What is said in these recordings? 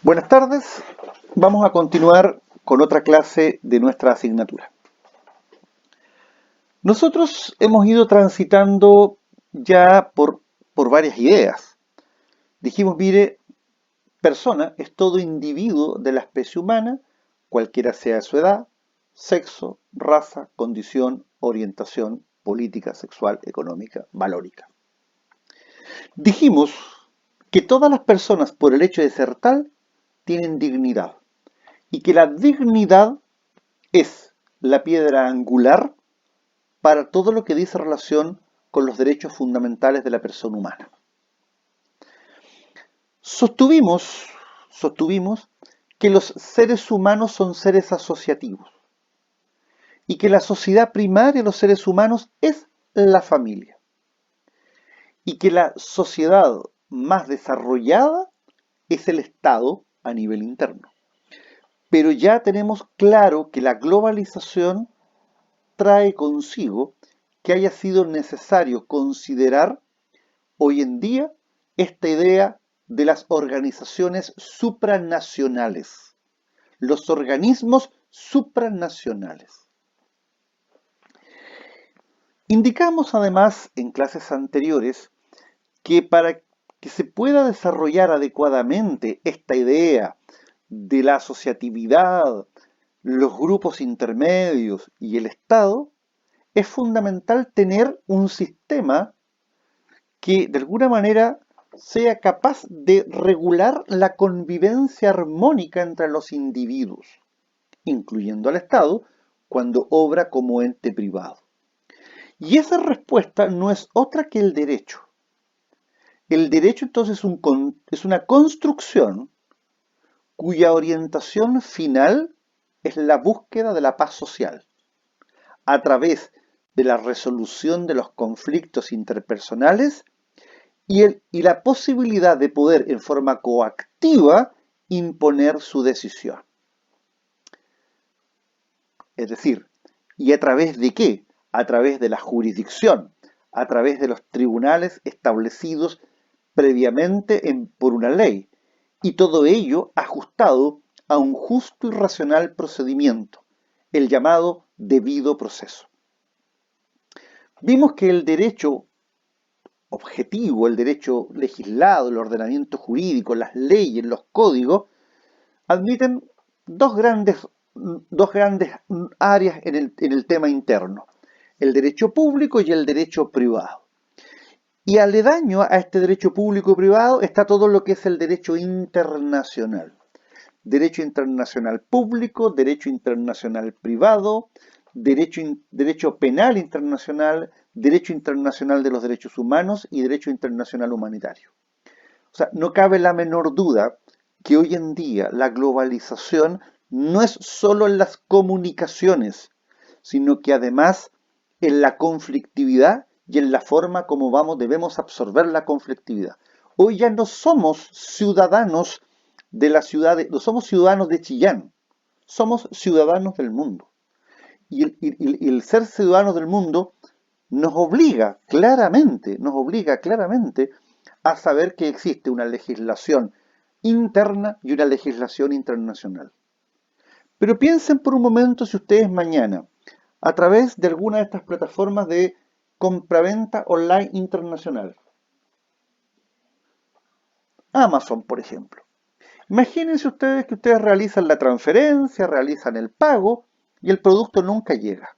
Buenas tardes, vamos a continuar con otra clase de nuestra asignatura. Nosotros hemos ido transitando ya por varias ideas. Dijimos, mire, persona es todo individuo de la especie humana, cualquiera sea su edad, sexo, raza, condición, orientación política, sexual, económica, valórica. Dijimos que todas las personas, por el hecho de ser tal, tienen dignidad y que la dignidad es la piedra angular para todo lo que dice relación con los derechos fundamentales de la persona humana. Sostuvimos que los seres humanos son seres asociativos y que la sociedad primaria de los seres humanos es la familia y que la sociedad más desarrollada es el Estado a nivel interno. Pero ya tenemos claro que la globalización trae consigo que haya sido necesario considerar hoy en día esta idea de las organizaciones supranacionales, los organismos supranacionales. Indicamos además en clases anteriores que para que se pueda desarrollar adecuadamente esta idea de la asociatividad, los grupos intermedios y el Estado, es fundamental tener un sistema que de alguna manera sea capaz de regular la convivencia armónica entre los individuos, incluyendo al Estado, cuando obra como ente privado. Y esa respuesta no es otra que el derecho. El derecho entonces es una construcción cuya orientación final es la búsqueda de la paz social, a través de la resolución de los conflictos interpersonales y la posibilidad de poder en forma coactiva imponer su decisión. Es decir, ¿y a través de qué? A través de la jurisdicción, a través de los tribunales establecidos previamente por una ley, y todo ello ajustado a un justo y racional procedimiento, el llamado debido proceso. Vimos que el derecho objetivo, el derecho legislado, el ordenamiento jurídico, las leyes, los códigos, admiten dos grandes áreas en el tema interno, el derecho público y el derecho privado. Y aledaño a este derecho público y privado está todo lo que es el derecho internacional. Derecho internacional público, derecho internacional privado, derecho penal internacional, derecho internacional de los derechos humanos y derecho internacional humanitario. O sea, no cabe la menor duda que hoy en día la globalización no es solo en las comunicaciones, sino que además en la conflictividad y en la forma como debemos absorber la conflictividad. Hoy ya no somos ciudadanos de la ciudad, no somos ciudadanos de Chillán, somos ciudadanos del mundo. Y el ser ciudadanos del mundo nos obliga claramente a saber que existe una legislación interna y una legislación internacional. Pero piensen por un momento si ustedes mañana, a través de alguna de estas plataformas de compraventa online internacional, Amazon, por ejemplo, imagínense ustedes que ustedes realizan la transferencia, realizan el pago y el producto nunca llega.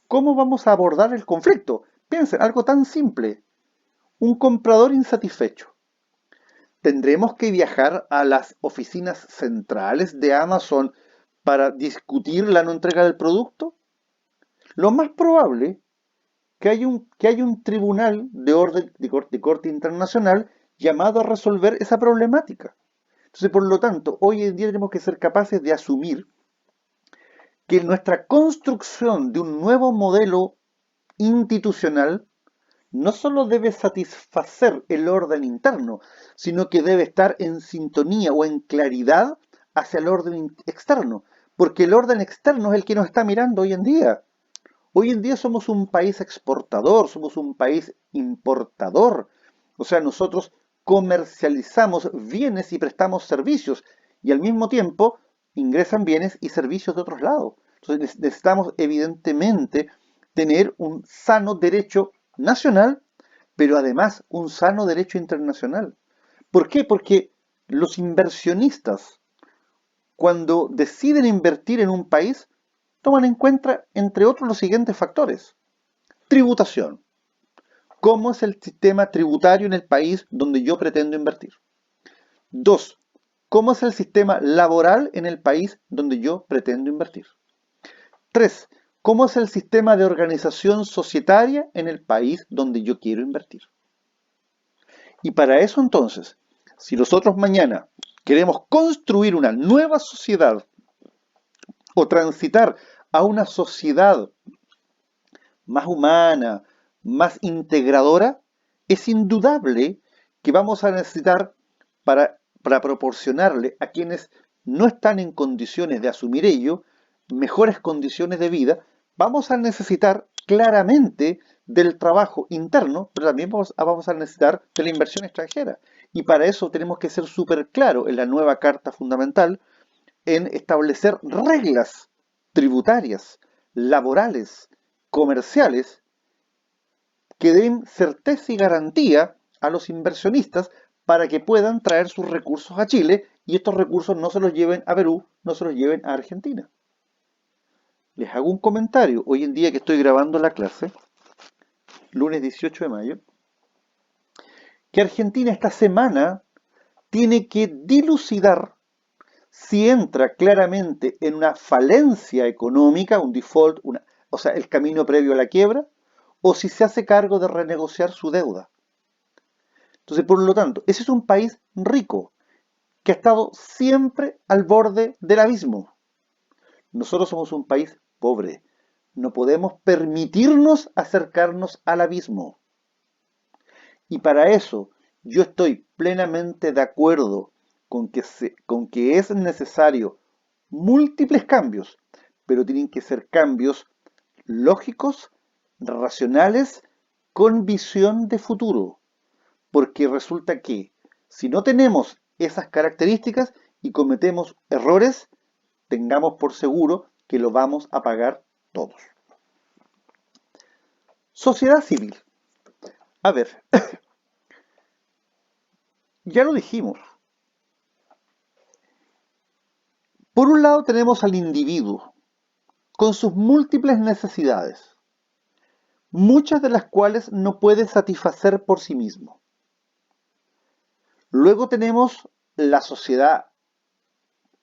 ¿Cómo vamos a abordar el conflicto? Piensen, algo tan simple. Un comprador insatisfecho. ¿Tendremos que viajar a las oficinas centrales de Amazon para discutir la no entrega del producto? Lo más probable que haya un tribunal de corte internacional llamado a resolver esa problemática. Entonces, por lo tanto, hoy en día tenemos que ser capaces de asumir que nuestra construcción de un nuevo modelo institucional no solo debe satisfacer el orden interno, sino que debe estar en sintonía o en claridad hacia el orden externo, porque el orden externo es el que nos está mirando hoy en día. Hoy en día somos un país exportador, somos un país importador. O sea, nosotros comercializamos bienes y prestamos servicios, y al mismo tiempo ingresan bienes y servicios de otros lados. Entonces necesitamos evidentemente tener un sano derecho nacional, pero además un sano derecho internacional. ¿Por qué? Porque los inversionistas, cuando deciden invertir en un país, toman en cuenta, entre otros, los siguientes factores. Tributación. ¿Cómo es el sistema tributario en el país donde yo pretendo invertir? 2. ¿Cómo es el sistema laboral en el país donde yo pretendo invertir? 3. ¿Cómo es el sistema de organización societaria en el país donde yo quiero invertir? Y para eso entonces, si nosotros mañana queremos construir una nueva sociedad o transitar a una sociedad más humana, más integradora, es indudable que vamos a necesitar para proporcionarle a quienes no están en condiciones de asumir ello, mejores condiciones de vida, vamos a necesitar claramente del trabajo interno, pero también vamos a necesitar de la inversión extranjera. Y para eso tenemos que ser súper claros en la nueva Carta Fundamental en establecer reglas tributarias, laborales, comerciales, que den certeza y garantía a los inversionistas para que puedan traer sus recursos a Chile y estos recursos no se los lleven a Perú, no se los lleven a Argentina. Les hago un comentario. Hoy en día que estoy grabando la clase, lunes 18 de mayo, que Argentina esta semana tiene que dilucidar si entra claramente en una falencia económica, un default, o sea, el camino previo a la quiebra, o si se hace cargo de renegociar su deuda. Entonces, por lo tanto, ese es un país rico, que ha estado siempre al borde del abismo. Nosotros somos un país pobre. No podemos permitirnos acercarnos al abismo. Y para eso yo estoy plenamente de acuerdo con que es necesario múltiples cambios, pero tienen que ser cambios lógicos, racionales, con visión de futuro. Porque resulta que si no tenemos esas características y cometemos errores, tengamos por seguro que lo vamos a pagar todos. Sociedad civil. A ver, ya lo dijimos. Por un lado tenemos al individuo, con sus múltiples necesidades, muchas de las cuales no puede satisfacer por sí mismo. Luego tenemos la sociedad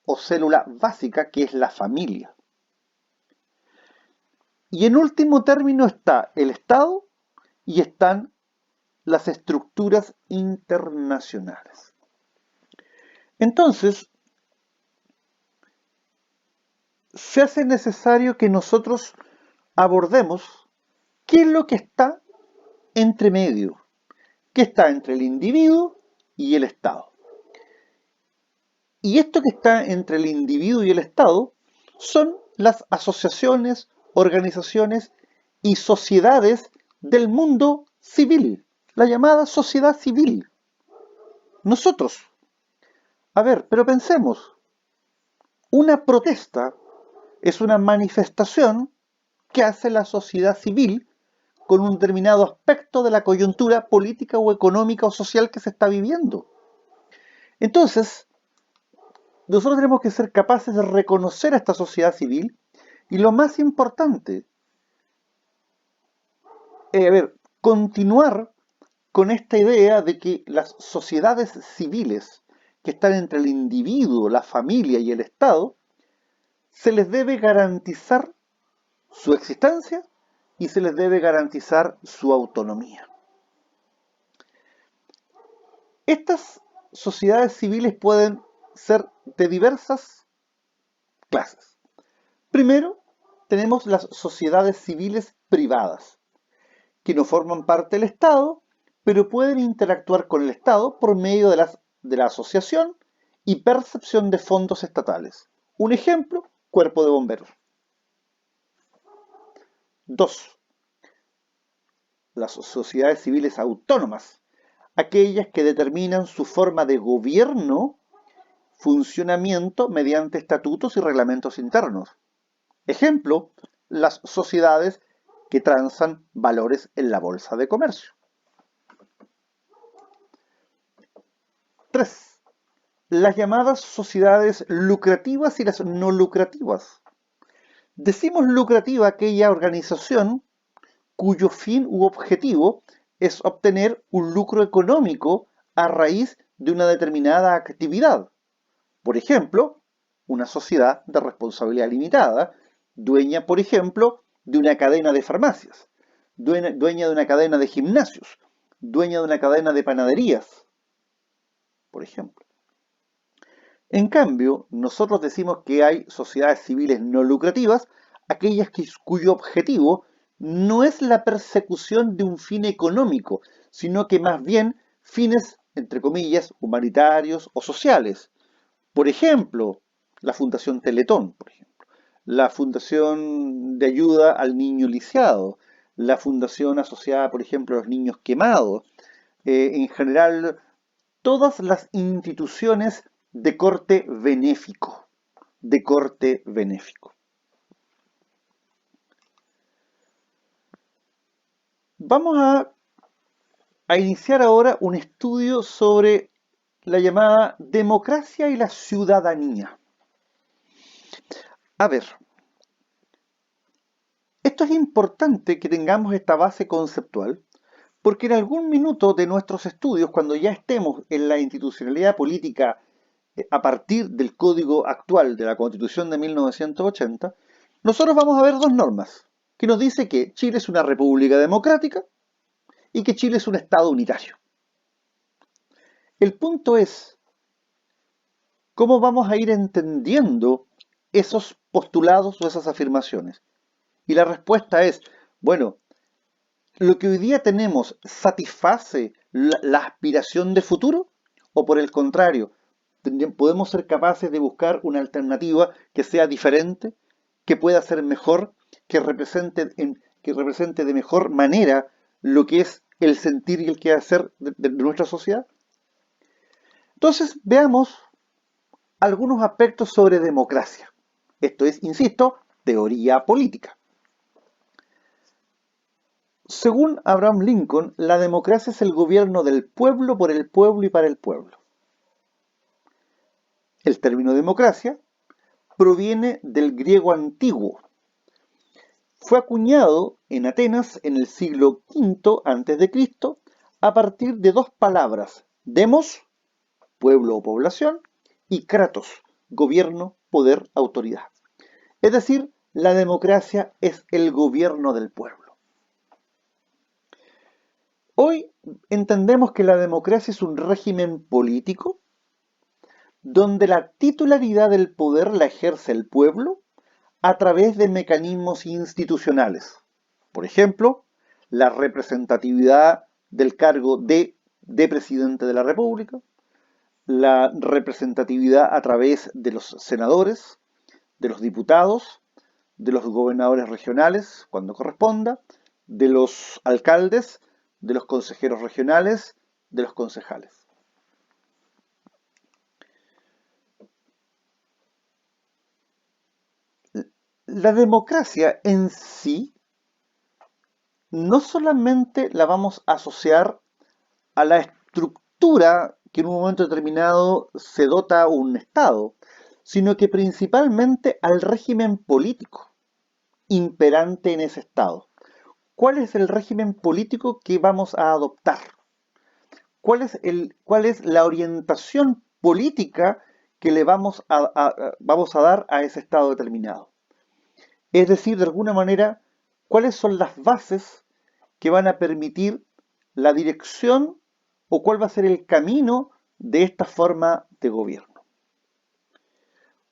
o célula básica, que es la familia. Y en último término está el Estado y están las estructuras internacionales. Entonces, se hace necesario que nosotros abordemos qué es lo que está entre medio, qué está entre el individuo y el Estado. Y esto que está entre el individuo y el Estado son las asociaciones, organizaciones y sociedades del mundo civil, la llamada sociedad civil. Nosotros. A ver, pero pensemos, una protesta es una manifestación que hace la sociedad civil con un determinado aspecto de la coyuntura política o económica o social que se está viviendo. Entonces, nosotros tenemos que ser capaces de reconocer a esta sociedad civil y lo más importante, continuar con esta idea de que las sociedades civiles que están entre el individuo, la familia y el Estado, se les debe garantizar su existencia y se les debe garantizar su autonomía. Estas sociedades civiles pueden ser de diversas clases. Primero, tenemos las sociedades civiles privadas, que no forman parte del Estado, pero pueden interactuar con el Estado por medio de la asociación y percepción de fondos estatales. Un ejemplo, cuerpo de bomberos. 2. Las sociedades civiles autónomas. aquellas que determinan su forma de gobierno, funcionamiento mediante estatutos y reglamentos internos. Ejemplo, las sociedades que transan valores en la bolsa de comercio. 3. Las llamadas sociedades lucrativas y las no lucrativas. Decimos lucrativa aquella organización cuyo fin u objetivo es obtener un lucro económico a raíz de una determinada actividad. Por ejemplo, una sociedad de responsabilidad limitada, dueña, por ejemplo, de una cadena de farmacias, dueña de una cadena de gimnasios, dueña de una cadena de panaderías, por ejemplo. En cambio, nosotros decimos que hay sociedades civiles no lucrativas, aquellas cuyo objetivo no es la persecución de un fin económico, sino que más bien fines, entre comillas, humanitarios o sociales. Por ejemplo, la Fundación Teletón, por ejemplo, la Fundación de Ayuda al Niño Lisiado, la Fundación asociada, por ejemplo, a los niños quemados, en general, todas las instituciones de corte benéfico, de corte benéfico. Vamos a iniciar ahora un estudio sobre la llamada democracia y la ciudadanía. A ver, esto es importante que tengamos esta base conceptual, porque en algún minuto de nuestros estudios, cuando ya estemos en la institucionalidad política a partir del código actual de la Constitución de 1980, nosotros vamos a ver dos normas, que nos dice que Chile es una república democrática y que Chile es un Estado unitario. El punto es, ¿cómo vamos a ir entendiendo esos postulados o esas afirmaciones? Y la respuesta es, bueno, ¿lo que hoy día tenemos satisface la aspiración de futuro? ¿O por el contrario, podemos ser capaces de buscar una alternativa que sea diferente, que pueda ser mejor, que represente de mejor manera lo que es el sentir y el quehacer de nuestra sociedad? Entonces, veamos algunos aspectos sobre democracia. Esto es, insisto, teoría política. Según Abraham Lincoln, la democracia es el gobierno del pueblo, por el pueblo y para el pueblo. El término democracia proviene del griego antiguo. Fue acuñado en Atenas en el siglo V a.C. a partir de dos palabras, demos, pueblo o población, y kratos, gobierno, poder, autoridad. Es decir, la democracia es el gobierno del pueblo. Hoy entendemos que la democracia es un régimen político donde la titularidad del poder la ejerce el pueblo a través de mecanismos institucionales. Por ejemplo, la representatividad del cargo de presidente de la República, la representatividad a través de los senadores, de los diputados, de los gobernadores regionales, cuando corresponda, de los alcaldes, de los consejeros regionales, de los concejales. La democracia en sí no solamente la vamos a asociar a la estructura que en un momento determinado se dota un Estado, sino que principalmente al régimen político imperante en ese Estado. ¿Cuál es el régimen político que vamos a adoptar? ¿Cuál es la orientación política que le vamos a dar a ese Estado determinado? Es decir, de alguna manera, ¿cuáles son las bases que van a permitir la dirección o cuál va a ser el camino de esta forma de gobierno?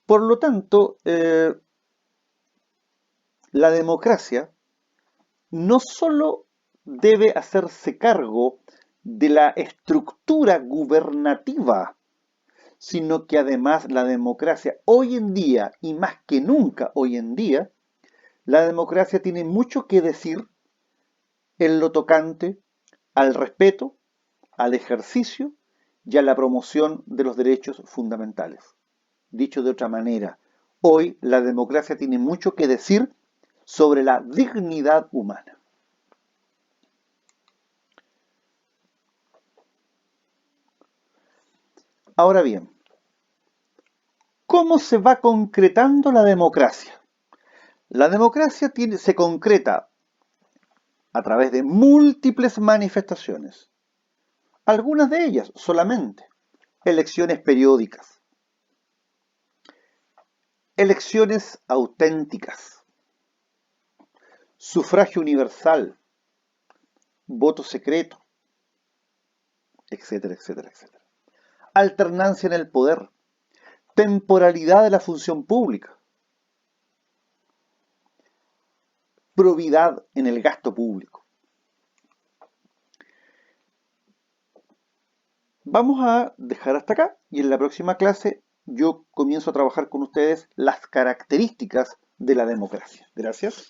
Por lo tanto, la democracia no solo debe hacerse cargo de la estructura gubernativa, sino que además la democracia hoy en día, y más que nunca hoy en día, la democracia tiene mucho que decir en lo tocante al respeto, al ejercicio y a la promoción de los derechos fundamentales. Dicho de otra manera, hoy la democracia tiene mucho que decir sobre la dignidad humana. Ahora bien, ¿cómo se va concretando la democracia? La democracia se concreta a través de múltiples manifestaciones. Algunas de ellas solamente. Elecciones periódicas. Elecciones auténticas. Sufragio universal. Voto secreto. Etcétera, etcétera, etcétera. Alternancia en el poder. Temporalidad de la función pública. Probidad en el gasto público. Vamos a dejar hasta acá y en la próxima clase yo comienzo a trabajar con ustedes las características de la democracia. Gracias.